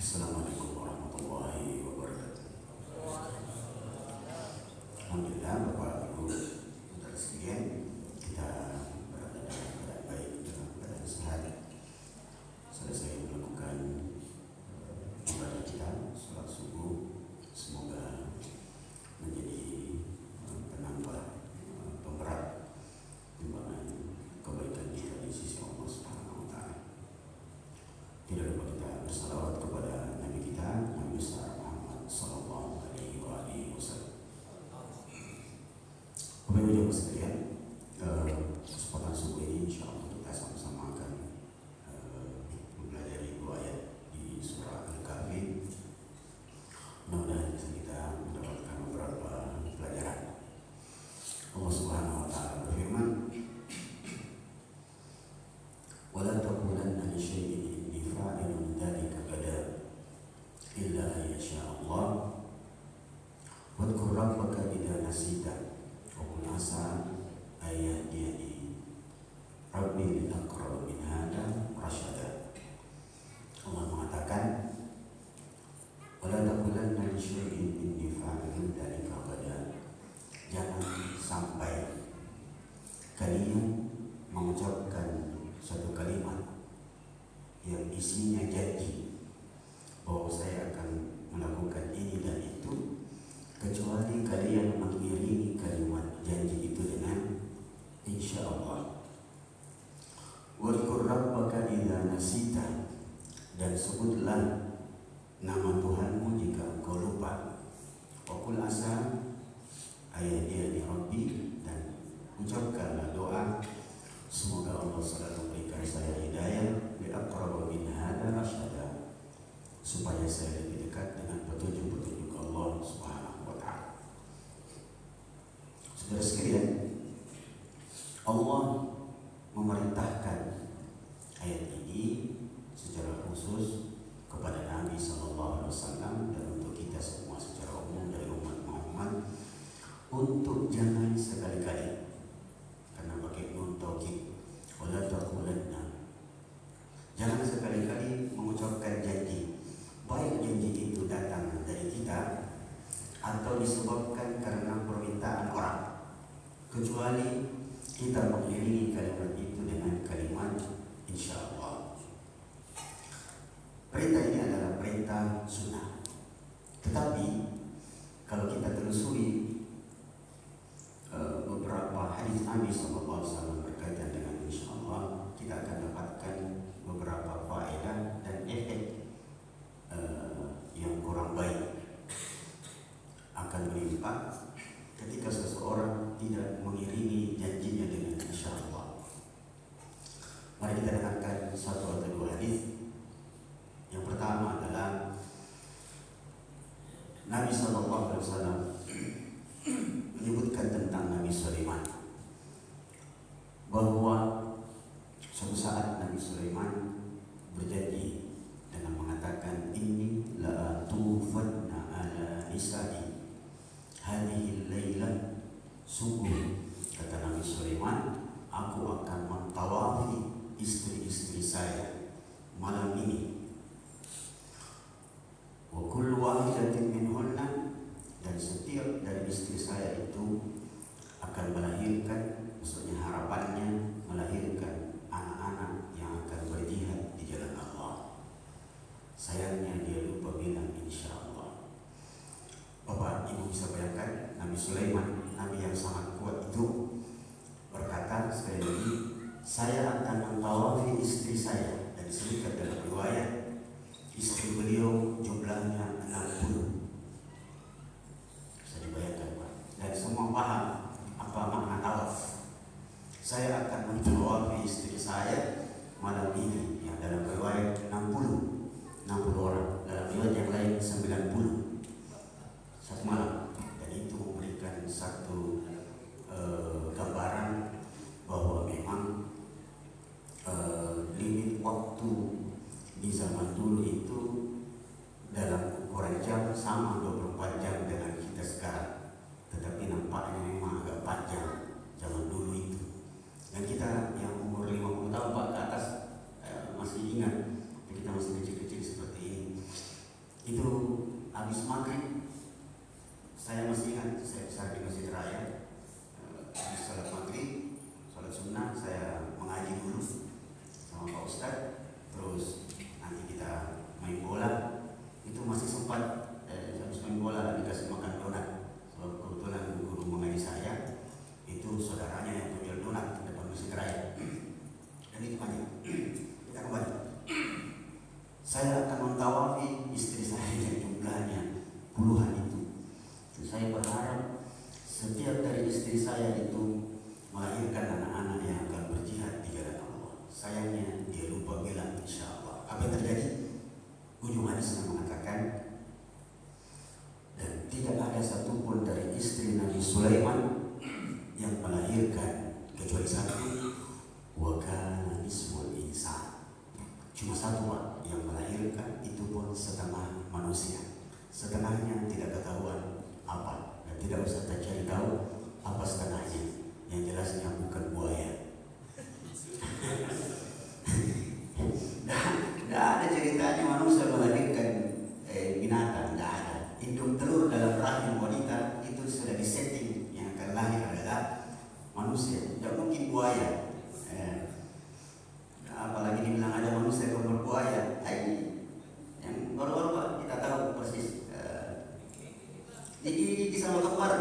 Assalamualaikum warahmatullahi wabarakatuh. Alhamdulillah Bapak Ibu saudara sekalian, kita berada dalam keadaan baik, dalam keadaan sehat. Selesai melakukan ibadah kita, salat subuh, semoga menjadi penambah pemberat timbangan kebaikan kita di sisi Allah Subhanahu wa Ta'ala. Tidak lupa kita bersalawat kepada Nabi kita, Nabi besar Muhammad Sallallahu Alaihi Wasallam. Bapak Ibu sekalian, kesempatan subuh ini insya Allah kita sama-sama akan mempelajari 2 ayat di surah Al-Kahfi. Mudah-mudahan bisa kita mendapatkan beberapa pelajaran. Allah Subhanahu Wa Taala berfirman, "Wala taqulanna li syai'in inni fa'ilun dzalika ghadan illa an yasha Allah. Wadhkur rabbaka idza nasita wa qul asa an yahdiyani rabbi li aqrab min hadha rasyada." Allah mengatakan, "Wala taqulanna li syai'in inni fa'ilun dzalika ghadan." Jangan sampai kalian mengucapkan satu kalimat yang isinya janji bahwa saya akan melakukan ini dan itu, kecuali kalian mengiringi kalimat janji itu dengan insya Allah. Wadhkur rabbaka idza nasita, dan sebutlah nama Tuhanmu jika engkau lupa. Wa qul asa ayyadiyani rabbi, dan ucapkanlah doa, semoga Allah selalu memberikan saya hidayah bi aqrab min hadza rasyada, supaya saya lebih dekat dengan petunjuk-petunjuk Allah Subhanahu wa Ta'ala. Saudara sekalian, Allah memerintahkan ayat ini secara khusus kepada Nabi sallallahu alaihi wasallam dan untuk kita semua secara umum dari umat Muhammad untuk jangan sekali-kali, karena pakai nun taukid, wala taqulanna, jangan sekali-kali mengucapkan janji, baik janji itu datang dari kita atau disebabkan karena permintaan orang, kecuali kita mengiringi kalimat itu dengan kalimat insya Allah. Perintah ini adalah perintah sunnah, tetapi kalau kita telusuri beberapa hadis Nabi SAW berkaitan dengan insya Allah, kita akan dapatkan beberapa faedah dan efek yang kurang baik akan menimpa ketika seseorang tidak mengiringi janjinya dengan insya Allah. Mari kita dengarkan 1 atau 2 hadis. Yang pertama adalah Nabi SAW menyebutkan tentang Nabi Sulaiman, bahwa suatu saat Nabi Sulaiman berjanji dengan mengatakan, "Inni la'atufanna ala nisa'i hadhihi al-laila." Sungguh, kata Nabi Sulaiman, aku akan mentawafi istri-istri saya malam ini. Wa kullu wahidatin minhunna, dan setiap dari istri saya itu akan melahirkan, maksudnya harapannya melahirkan anak-anak yang akan berjihad di jalan Allah. Sayangnya dia lupa bilang insya Allah. Bapak Ibu bisa bayangkan, Nabi Sulaiman, Nabi yang sangat kuat itu, berkata sekali lagi, saya akan mentawafi istri saya, dan disebutkan dalam riwayat istri beliau jumlahnya 60. Dibayangkan Pak, dan semua paham apa makna tawaf. Saya akan mentawafi istri saya malam ini, yang dalam riwayat 60 orang, dalam riwayat yang lain 90 satu malam. Dan itu memberikan satu gambaran bahwa memang limit waktu di zaman dulu itu dalam ukuran jam sama 24 jam dengan kita sekarang, tetapi nampaknya memang agak panjang zaman dulu itu. Dan kita yang umur 50 tahun Pak ke atas masih ingat, kita masih kecil-kecil seperti ini. Saya masih ingat saya besar di Masjid Raya. Salat maghrib, salat sunnah, saya mengaji dulu sama Pak Ustadz. Terus nanti kita main bola. Itu masih sempat habis main bola dikasih makan donat. Sebab kebetulan guru mengaji saya itu saudaranya yang penjual donat di depan Masjid Raya. Dan itu banyak. Kita kembali. Saya akan mentawafi istri saya yang jumlahnya puluhan itu. Saya berharap setiap dari istri saya itu melahirkan anak-anak yang akan berjihad di jalan Allah. Sayangnya dia lupa bilang insya Allah. Apa yang terjadi? Ujung hadisnya mengatakan, dan tidak ada satupun dari istri Nabi Sulaiman yang melahirkan kecuali satu, wa kana nisful insan. Cuma satu Pak yang melahirkan, itu pun setengah manusia. Setengahnya tidak ketahuan apa, dan tidak usah cari tahu apa setengahnya. Yang jelasnya bukan buaya. Tidak ada ceritanya manusia melahirkan binatang, tidak ada. Induk telur dalam rahim wanita itu sudah disetting, yang akan lahir adalah manusia. Tidak mungkin buaya. Apalagi dibilang ada manusia yang berbuaya. Yang baru-baru kita tahu persis. Gigi sama kembar.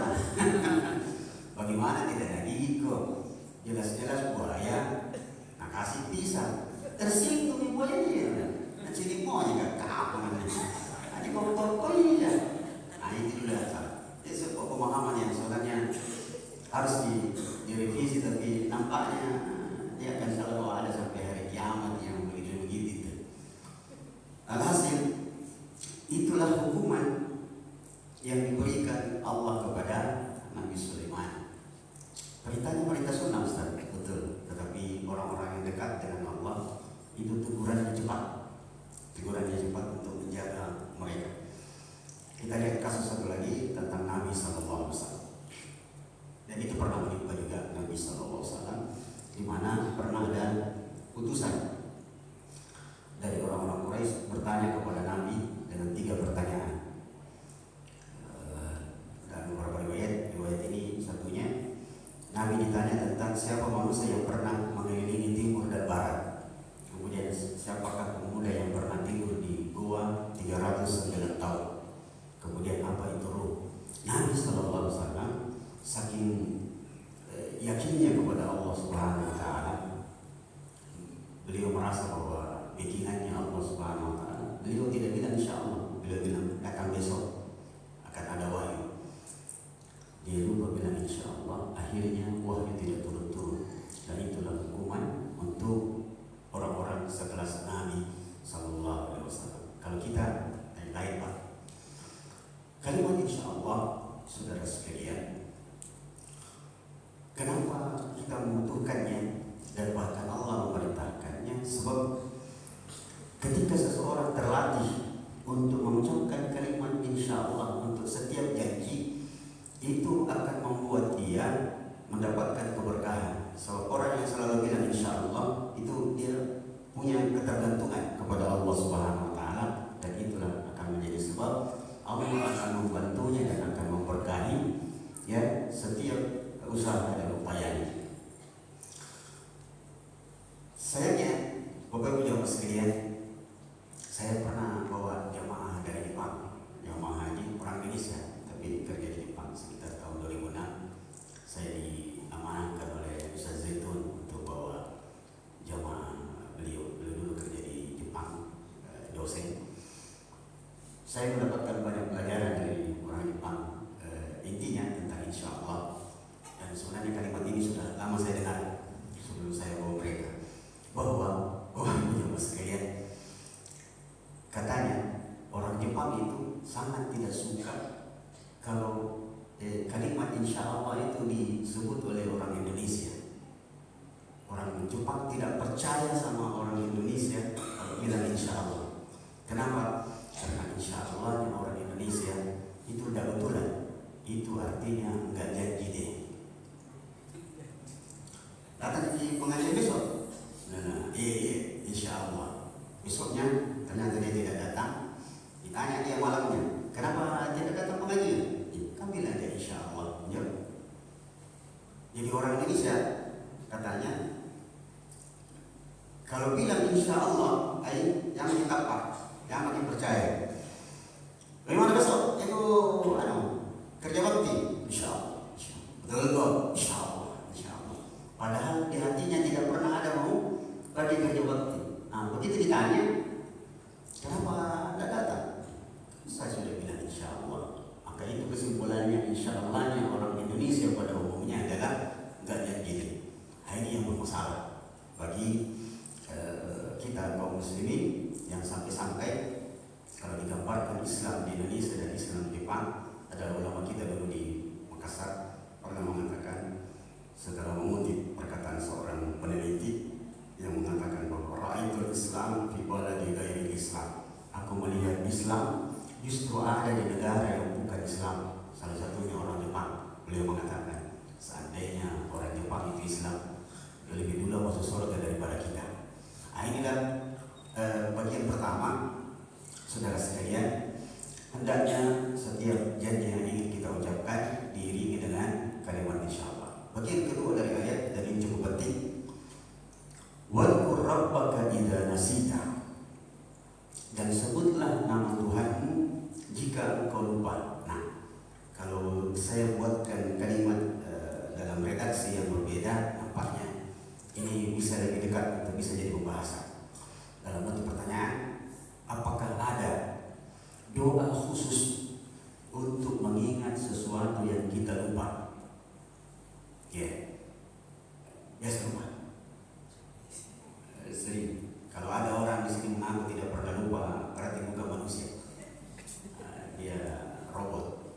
Bagaimana tidak ada gigi kok? Jelas-jelas buaya. Nah kasih pisang. Tersinggung buayanya. Dan sini mau juga kapan? Ada kotor ya. Nah itu juga salah. Itu sebuah pemahaman yang sebenarnya harus direvisi, tapi nampaknya dia akan selalu ada sampai hari kiamat yang begitu-begitu. Alhasil itulah hukuman yang diberikan Allah kepada Nabi Sulaiman. Perintahnya perintah sunnah Ustaz, betul. Tetapi orang-orang yang dekat dengan Allah itu tegurannya cepat. Tegurannya cepat untuk menjaga mereka. Kita lihat kasus satu lagi tentang Nabi SAW. Dan itu pernah menimpa juga Nabi SAW, di mana pernah ada utusan dari orang-orang Quraisy bertanya kepada Nabi dengan 3 pertanyaan. Dan beberapa riwayat ini satunya Nabi ditanya tentang siapa manusia yang pernah mengelilingi timur dan barat. Kemudian siapakah pemuda yang pernah tidur di gua 309 tahun. Kemudian apa itu ruh. Nabi SAW saking yakinnya kepada Allah Subhanahu wa taala, beliau merasa bahwa bikinannya Allah Subhanahu wa taala. Beliau tidak bilang insyaallah, beliau bilang akan besok akan ada wahyu. Dia lupa bilang insyaallah, akhirnya wahyu tidak turun-turun. Dan itulah hukuman untuk orang-orang sekelas Nabi sallallahu alaihi wasallam. Kalau kita lain Pak. Kalimat insyaallah, saudara sekalian, kenapa kita membutuhkannya dan bahkan Allah memerintahkannya? Sebab ketika seseorang terlatih untuk mengucapkan kalimat insyaallah untuk setiap janji, itu akan membuat dia mendapatkan keberkahan. So, orang yang selalu bilang insyaallah itu dia punya ketergantungan kepada Allah Subhanahu wa taala, dan itulah akan menjadi sebab Allah akan membantunya dan akan memberkahi ya setiap usaha dan upayanya. Sayangnya Bapak Ibu jamaah sekalian, saya pernah bawa jamaah dari Jepang, jamaah haji orang Indonesia tapi kerja di Jepang sekitar tahun 2006. Saya diamanahkan oleh Ustaz Zaitun untuk bawa jamaah beliau dulu kerja di Jepang, dosen. Saya mendapatkan banyak pelajaran dari orang Jepang, intinya tentang insyaallah. Dan sebenarnya kalimat ini sudah lama saya dengar sebelum saya bawa mereka, bahwa jamaah sekalian, katanya orang Jepang itu sangat tidak suka kalau kalimat insyaallah itu disebut oleh orang Indonesia. Orang Jepang tidak percaya sama orang Indonesia kalau bilang insyaallah. Kenapa? Karena insyaallah orang Indonesia itu tidak betulan. Itu artinya enggak janji deh. Datang di pengajian besok. Nah, insyaallah. Besoknya ternyata dia tidak datang. Ditanya dia malamnya, kenapa tidak datang pengajian? Kan bilang ulama Islam di Indonesia dan Islam di Jepang adalah ulama kita dulu di Makassar pernah mengatakan, setelah mengutip perkataan seorang peneliti yang mengatakan bahwa ra'aitul Islam fi baladi ghairi Islam, aku melihat Islam justru ada di negara yang bukan Islam, salah satunya orang Jepang. Beliau mengatakan seandainya orang Jepang itu Islam, lebih dulu masuk surga daripada kita. Nah, inilah bagian pertama. Saudara sekalian, hendaknya setiap janji yang ingin kita ucapkan diiringi dengan kalimat insyaallah. Bagian kedua dari ayat dan ini cukup penting. Wadhkur rabbaka idza nasita, dan sebutlah nama Tuhanmu jika engkau lupa. Nah, kalau saya buatkan kalimat dalam redaksi yang berbeda, nampaknya ini bisa lebih dekat atau bisa jadi pembahasan. Dalam bentuk pertanyaan, apakah ada doa khusus untuk mengingat sesuatu yang kita lupa? Biasa lupa. Sering. Kalau ada orang di sini mengaku tidak pernah lupa, berarti bukan manusia. Dia robot.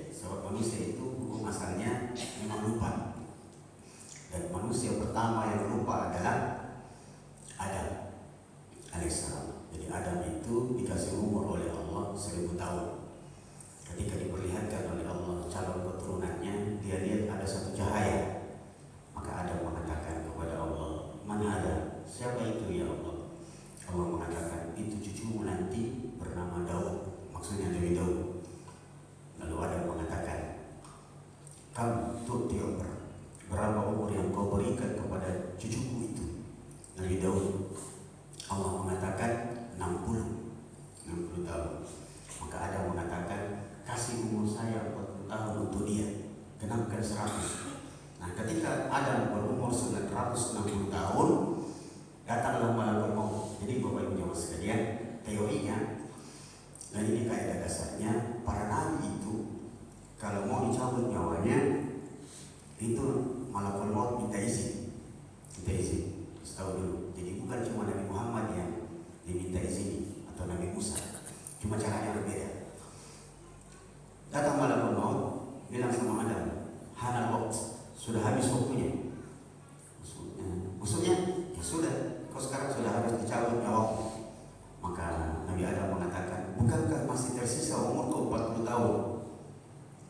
Sebab manusia itu hukum asalnya memang lupa. Dan manusia pertama yang lupa adalah Adam alaihissalam. Jadi Adam itu dikasih umur oleh Allah 1000 tahun. Ketika diperlihatkan oleh Allah calon keturunannya, dia lihat ada satu cahaya. Maka Adam mengatakan kepada Allah, "Man hada? Siapa itu ya Allah?" Allah mengatakan, "Itu cucumu nanti bernama Daud." Maksudnya Nabi Daud. Lalu Adam mengatakan, "Kam tu'ti umur? Berapa umur yang kau berikan kepada cucuku itu?" Nabi Daud. Allah mengatakan 60 tahun. Maka Adam mengatakan, "Kasih umur saya 40 tahun untuk dia, genapkan 100." Nah, ketika Adam berumur 960 tahun, datanglah malaikat maut. Jadi Bapak Ibu jemaah sekalian, teorinya, dan ini kaidah dasarnya, para nabi itu kalau mau dicabut nyawanya, itu malaikat maut minta izin. Tahu dulu. Jadi bukan cuma Nabi Muhammad yang diminta izin atau Nabi Musa, cuma caranya berbeda. Datang malaikat maut, bilang sama Adam, "Hana waqt, sudah habis waktunya." Maksudnya, ya sudah, kau sekarang sudah harus dicabut nyawamu. Maka Nabi Adam mengatakan, "Bukankah masih tersisa umurku 40 tahun?"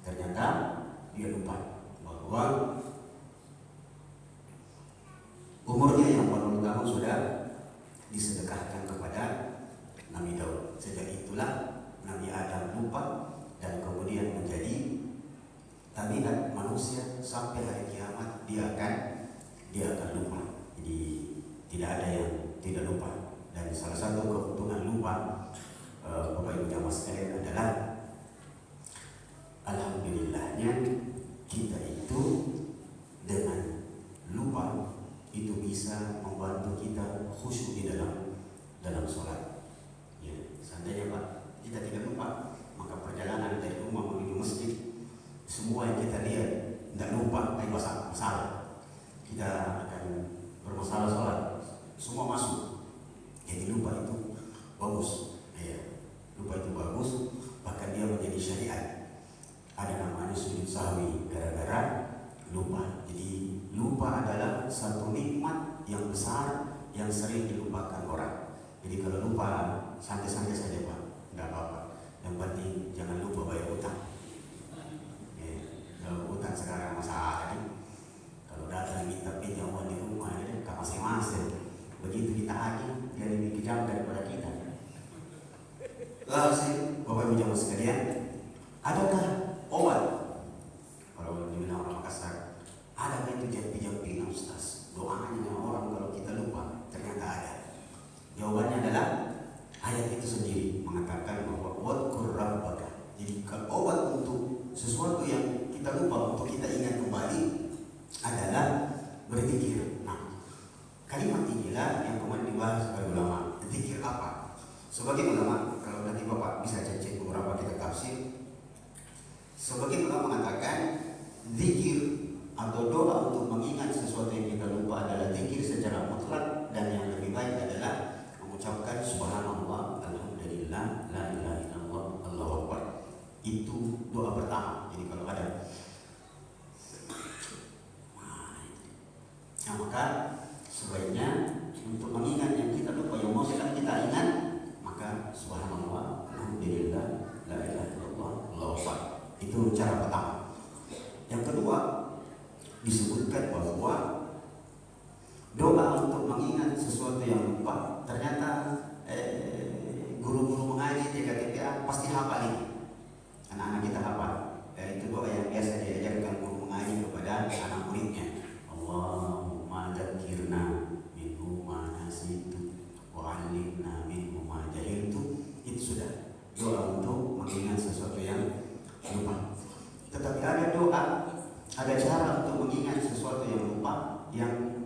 Ternyata dia lupa bahwa umurnya yang 40 tahun sudah disedekahkan kepada Nabi Daud. Sejak itulah Nabi Adam lupa dan kemudian menjadi tabiat manusia sampai hari kiamat, dia akan lupa. Jadi tidak ada yang tidak lupa. Dan salah satu keuntungan lupa, Bapak Ibu jamaah sekalian, adalah alhamdulillahnya kita itu dengan lupa itu bisa membantu kita khusyuk di dalam sholat. Seandainya Pak, kita tidak lupa, maka perjalanan dari rumah menuju masjid, semua yang kita lihat tidak lupa, masalah. Kita akan bermasalah sholat, semua masuk. Jadi lupa itu bagus. Lupa itu bagus, bahkan dia menjadi syariat. Ada namanya sujud sahwi gara-gara lupa. Jadi lupa adalah satu nikmat yang besar yang sering dilupakan orang. Jadi kalau lupa, santai-santai saja Pak, nggak apa-apa. Yang penting jangan lupa bayar utang. Kalau utang sekarang masalah nih. Kalau datang minta pinjam uang di rumah, ini kan masing-masing. Begitu kita agih, dia lebih kejam daripada kita. Lalu sih, Bapak Ibu jamaah sekalian, adakah obat? Kalau dibilang orang Makassar, adakah itu jampi-jampi Ustaz? Doanya orang kalau kita lupa, ternyata ada. Jawabannya adalah ayat itu sendiri mengatakan bahwa wadhkur rabbaka. Jadi obat untuk sesuatu yang kita lupa, untuk kita ingat kembali adalah berzikir. Nah, kalimat inilah yang kemudian dibahas oleh ulama. Zikir apa? Sebagai ulama, kalau nanti Bapak bisa cek beberapa kitab tafsir, sebagai ulama Itu cara pertama. Yang kedua, disebutkan bahwa doa untuk mengingat sesuatu yang lupa, ternyata guru-guru mengaji TKTPA pasti hafal ini. Anak-anak kita hafal. Itu doa yang biasa diajarkan guru mengaji kepada anak muridnya. Allahumma dzakirna minhu ma nasitu wa 'allimna minhu ma jahiltu. Itu sudah doa untuk mengingat sesuatu yang lupa. Tetapi ada doa, ada cara untuk mengingat sesuatu yang lupa yang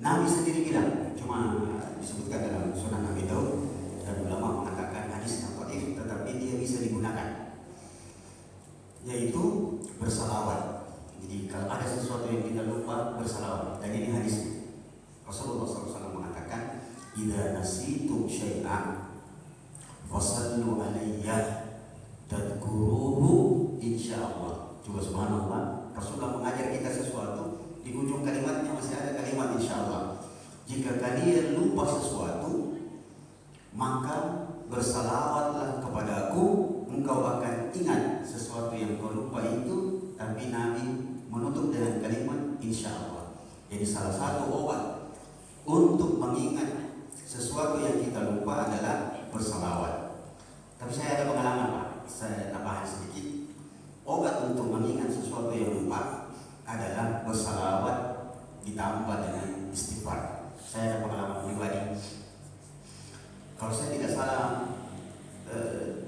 Nabi sendiri bilang, cuma disebutkan dalam Sunan Abi Daud, dan ulama mengatakan hadis yang dhaif, tetapi dia bisa digunakan, yaitu bersalawat. Jadi kalau ada sesuatu yang kita lupa, bersalawat. Dan ini hadis Rasulullah SAW mengatakan, idza nasitum syai'an fasallu alayya tadkuruhu insyaallah. Coba subhanallah, Rasulullah mengajar kita sesuatu, di ujung kalimatnya masih ada kalimat insyaallah. Jika kalian lupa sesuatu, maka bersalawatlah kepadaku, engkau akan ingat sesuatu yang kau lupa itu. Tapi Nabi menutup dengan kalimat insyaallah. Jadi salah satu obat untuk mengingat sesuatu yang kita lupa adalah bersalawat. Tapi saya ada pengalaman, Pak. Saya tambahan sedikit. Obat untuk mengingat sesuatu yang lupa adalah bersalawat ditambah dengan istighfar. Saya ada pengalaman pribadi. Kalau saya tidak salah,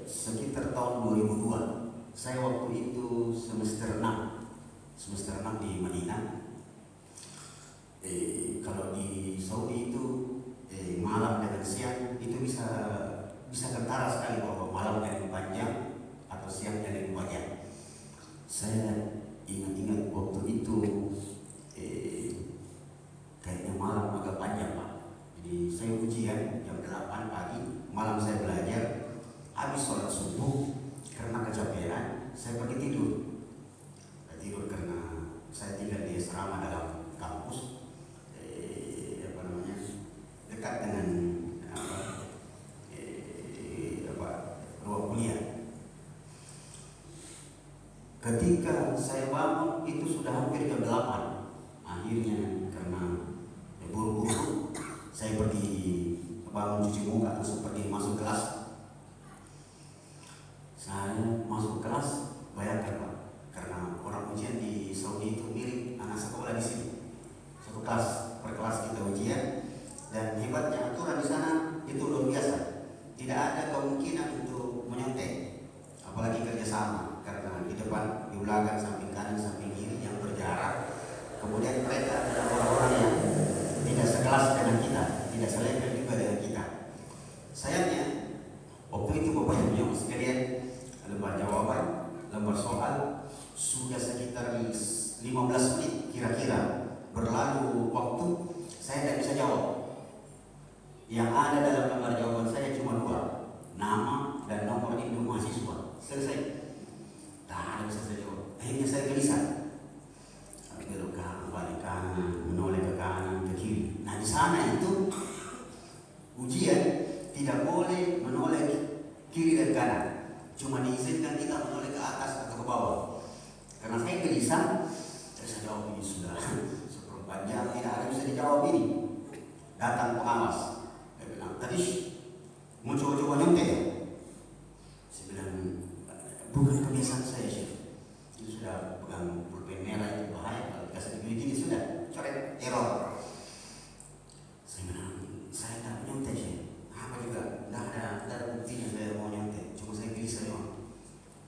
sekitar tahun 2002, saya waktu itu semester 6 di Madinah. Kalau di Saudi itu malam dengan siang itu bisa kentara sekali, bahwa malam yang panjang atau siang yang panjang. Saya ingat waktu itu kayaknya malam agak panjang, Pak. Jadi saya ujian jam 8 pagi, malam saya belajar, habis sholat subuh karena kecapean saya pergi tidur. Karena saya tinggal di asrama dalam kampus, dekat dengan ruang kuliah. Ketika saya bangun itu sudah hampir jam 8. Akhirnya karena buru-buru saya pergi bangun, cuci muka, langsung pergi masuk kelas. Saya masuk kelas, bayangkan, Pak, karena orang ujian di Saudi itu mirip anak sekolah di sini. Satu kelas, per kelas kita ujian, dan hebatnya aturan di sana itu luar biasa. Tidak ada kemungkinan untuk menyontek, apalagi kerjasama, karena di depan, di belakang, samping kanan, samping kiri yang berjarak. Kemudian mereka adalah orang-orang yang tidak sekelas dengan kita, tidak selevel juga dengan kita. Sayangnya waktu itu Bapak Ibu sekalian, lembar jawaban, lembar soal sudah sekitar 15 menit kira-kira berlalu waktu, saya tidak bisa jawab. Yang ada dalam lembar jawaban saya cuma 2, nama dan nomor induk mahasiswa. Selesai. Tak ada bisa saya jawab. Akhirnya saya gelisah. Belok kanan, balik kanan, menoleh ke kanan, ke kiri. Nah di sana itu ujian tidak boleh menoleh kiri dan kanan. Cuma diizinkan kita menoleh ke atas atau ke bawah. Karena saya gelisah, saya jawab ini sudah seperempat jam tidak ada bisa dijawab ini. Datang pengawas. Dia bilang, tadi mau coba-coba nyontek ya? Saya bilang, bukan kebiasaan saya, Syekh. Itu sudah pegang pulpen merah, itu bahaya. Kalau dikasih gini-gini sudah coret, error. Saya bilang, saya tidak nyontek, Syekh. Apa juga, tidak ada buktinya saya mau nyontek. Cuma saya gelisah doang.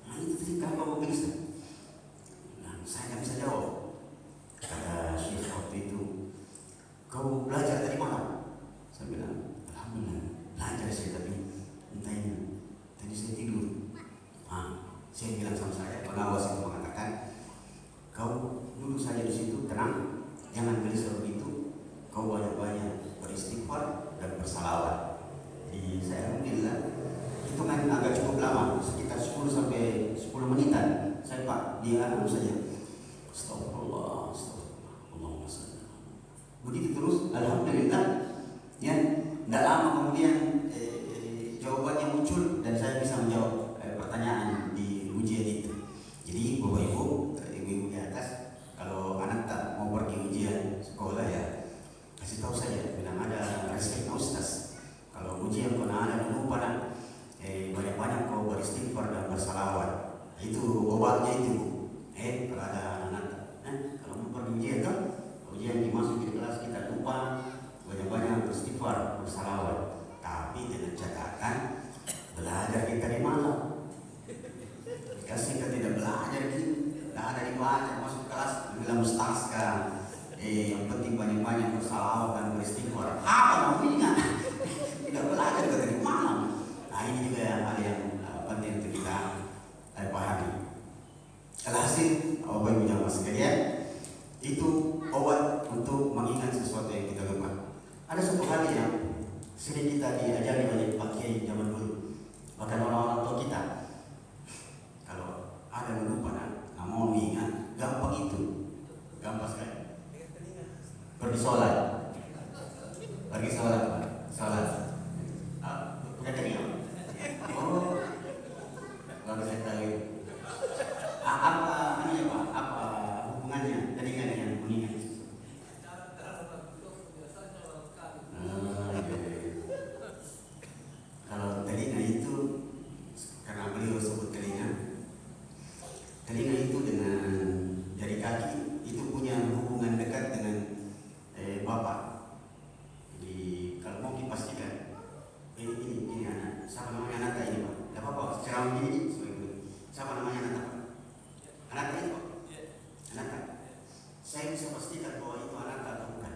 Nah itu tadi kenapa mau gelisah? Nah, saya tidak bisa jawab. Kata Syekh waktu itu, kau belajar dari mana? Saya bilang, alhamdulillah belajar sih, tapi entah ini tadi saya tidur. Saya bilang sama saya, pengawas itu mengatakan, kau duduk saja di situ, tenang, jangan gelisah begitu, kau banyak-banyak beristighfar dan bersalawat. Jadi saya alhamdulillah, itu kan agak cukup lama, sekitar 10 sampai 10 menitan. Saya Pak, dia saja. Astagfirullah, Allahumma salli. Begitu terus, alhamdulillah, ya, tidak lama kemudian jawabannya muncul dan saya bisa menjawab pertanyaan di ujian itu. Jadi bersalawat dan beristighfar. Apa namanya? Tidak belajar dari mana? Nah ini juga hal yang penting untuk kita pahami. Alhasil, Bapak Ibu jamaah sekalian, itu obat untuk mengingat sesuatu yang kita lupa. Ada satu hal yang sering kita diajari oleh Pak Kiai zaman dulu, bahkan orang-orang tua kita. Kalau ada yang lupa, nggak mau mengingat, gampang itu, gampang sekali. Pergi sholat, sholat. Pakai telinga. Oh, baru saya tahu. Apa ini Pak? Apa hubungannya telinga dengan mengingat? Kalau telinga itu, karena beliau sebut telinga itu dengan jari kaki itu punya hubungan dekat dengan bapak. Jadi kalau mau dipastikan ini anak, siapa namanya anak ini Pak? Tidak apa-apa, ceramah ini siapa namanya anak Pak? Anak ini Pak? Anak. Saya bisa pastikan bahwa itu anak atau bukan.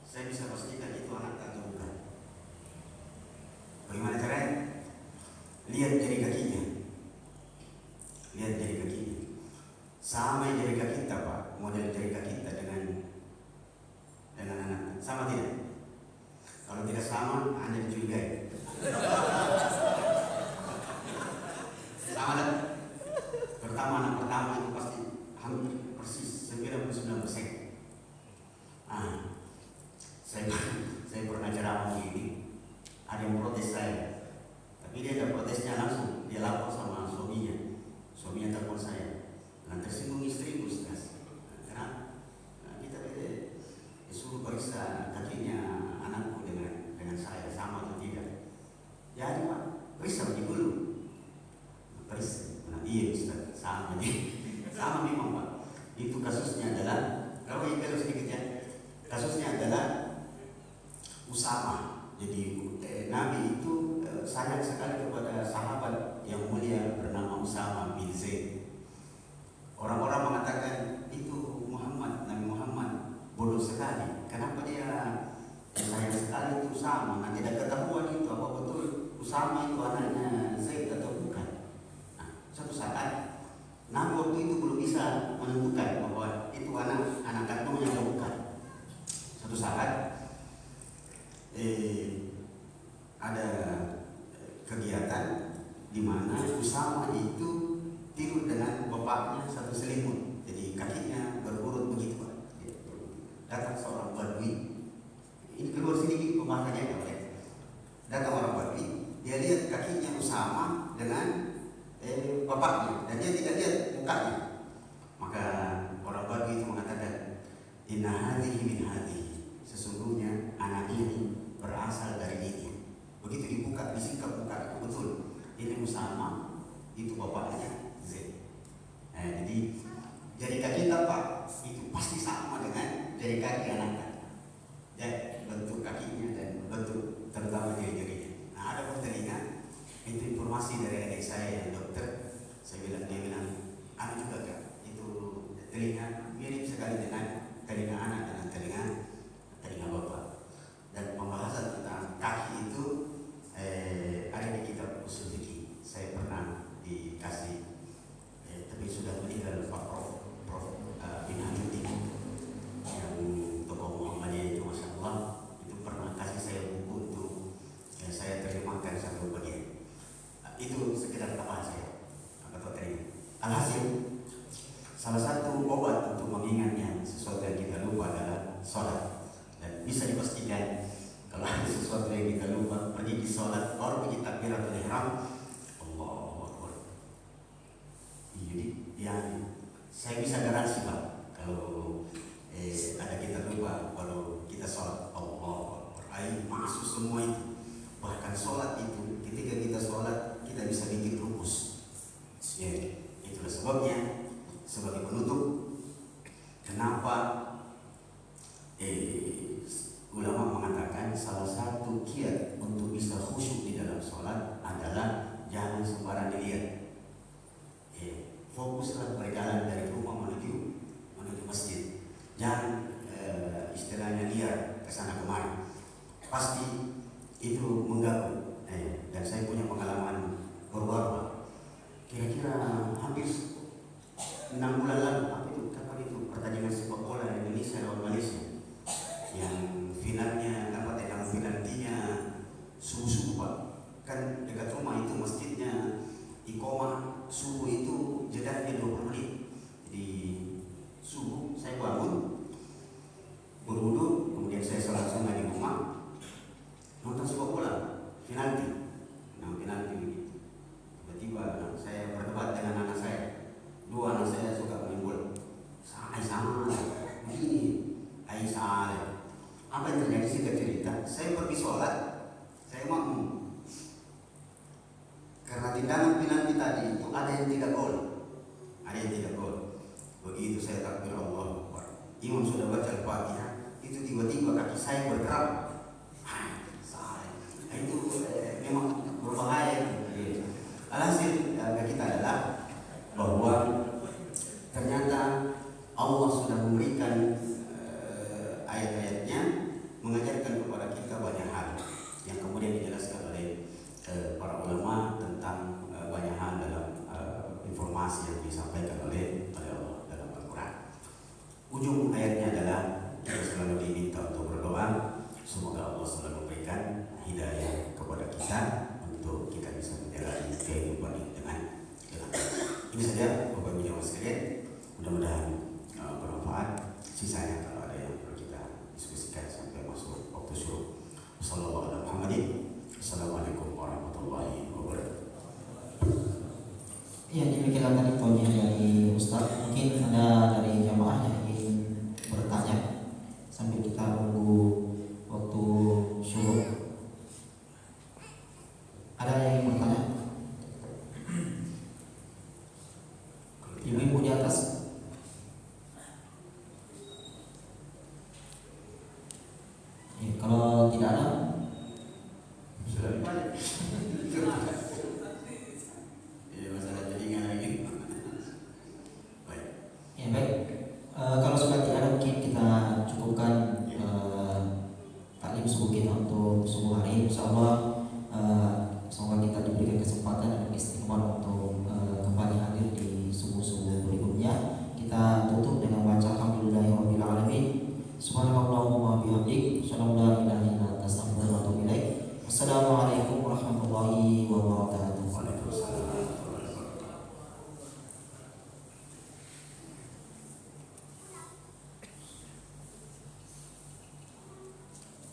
Saya bisa pastikan itu anak atau bukan. Bagaimana caranya? Lihat jari kakinya. Lihat jari kakinya. Sama jari kaki kita Pak, model jari kaki kita dengan anak. Sama tidak? Kalau tidak sama, Anda dicurigai. Sama tak? Pertama, anak pertama itu pasti hampir persis 99%. Saya pernah ceramah ini, ada yang protes saya, tapi dia tidak protesnya langsung, dia lapor sama suaminya telepon saya, dan tersinggung istriku Ustaz. Karena kita suruh periksa kakinya anakku dengan saya sama atau tidak. Jadi Pak, periksa dulu. Periksa. Nah, iya Ustaz, sama memang Pak. Itu kasusnya adalah, kalau ini sedikit ya, kasusnya adalah Usama. Jadi Nabi itu sayang sekali kepada sahabat yang mulia bernama Usama bin Zaid. Orang-orang mengatakan itu Nabi Muhammad bodoh sekali. Kenapa dia sayang sekali itu Usama? Nah, tidak ketahuan itu apa betul Usama itu anaknya Zaid atau bukan. Nah, suatu saat Nabi waktu itu belum bisa menentukan bahwa itu anak kandungnya atau bukan. Suatu saat ada kegiatan di mana Usama itu tidur dengan bapaknya satu selimut, jadi kakinya berurut begitu Pak. Datang seorang Badui, ini keluar sedikit pembahasannya ya Pak. Datang orang Badui, dia lihat kakinya Usama dengan bapaknya, dan dia tidak lihat mukanya. Maka orang Badui itu mengatakan, inna hadhihi min hadhihi, sesungguhnya anak ini berasal dari ini. Begitu dibuka, disingkap muka, betul ini Usama, itu bapaknya Z. Jadi jari kaki kita Pak itu pasti sama dengan jari kaki anaknya. Jadi bentuk kakinya dan bentuk terutama jari-jarinya. Nah, ada pun telinga, itu informasi dari adik saya yang dokter. Dia bilang, ada juga Kak, itu telinga mirip sekali dengan telinga anak dengan telinga bapak. Dan pembahasan tentang kaki itu ada di kitab usul fikih. Saya pernah dikasih, tapi sudah meninggal Pak Prof bin Hamid yang tokoh Muhammadiyah itu, Masya Allah, itu pernah kasih saya buku untuk saya terjemahkan satu bagian. Itu sekedar tambahan saya. Alhasil, salah satu obat untuk mengingatnya sesuatu yang kita lupa adalah sholat. Dan bisa dipastikan kalau ada sesuatu yang kita lupa, pergi di sholat, baru pergi takbiratul ihram, Allahu Akbar. Jadi yang saya bisa garansi Pak, kalau ada kita lupa, kalau kita sholat, Allahu Akbar, masuk semua itu. Bahkan sholat itu, ketika kita sholat, kita bisa bikin rumus. Itulah sebabnya sebagai penutup, kenapa ulama mengatakan salah satu kiat untuk bisa khusyuk di dalam sholat adalah jangan sembarang dilihat. Fokuslah berjalan dari rumah menuju masjid. Jangan istilahnya liar kesana kemari, pasti itu mengganggu. Dan saya punya pengalaman baru-baru, kira-kira hampir 6 bulan lalu, kapan itu pertandingan sepak bola Indonesia lawan Malaysia yang finalnya dalam penaltinya subuh-subuh Pak, kan dekat rumah itu masjidnya iqomah subuh itu jedanya 20 menit. Jadi subuh saya bangun berwudu, kemudian saya sholat sunnah di rumah, nonton sepak bola penalti. Nah, penalti begitu. Tiba-tiba saya berdebat dengan anak saya. Dua anak saya suka main bola. Sama begini, salah. Apa yang terjadi sih cerita? Saya pergi sholat, saya makmum. Karena tindakan penalti tadi itu ada yang tidak gol, Begitu saya takbir Allahu Akbar, imam sudah baca Al-Fatihah, itu tiba-tiba kaki saya bergerak. Salah. Itu memang berbahaya. Alhasil kita adalah bahwa ternyata Allah sudah memberikan ayat-ayatnya mengajarkan kepada kita banyak hal yang kemudian dijelaskan oleh para ulama tentang banyak hal dalam informasi yang disampaikan oleh Allah dalam Al-Quran. Ujung ayatnya adalah kita selalu diminta untuk berdoa, semoga Allah selalu memberikan hidayah kepada kita untuk kita bisa menjalani kehidupan ini dengan ini saja Bapak Ibu Jamaah sekalian. Mudah-mudahan bermanfaat. Sisanya kalau ada yang perlu kita diskusikan sampai masuk waktu syuruk. Assalamualaikum warahmatullahi wabarakatuh. Ya, demikianlah tadi poinnya dari Ustaz. Mungkin ada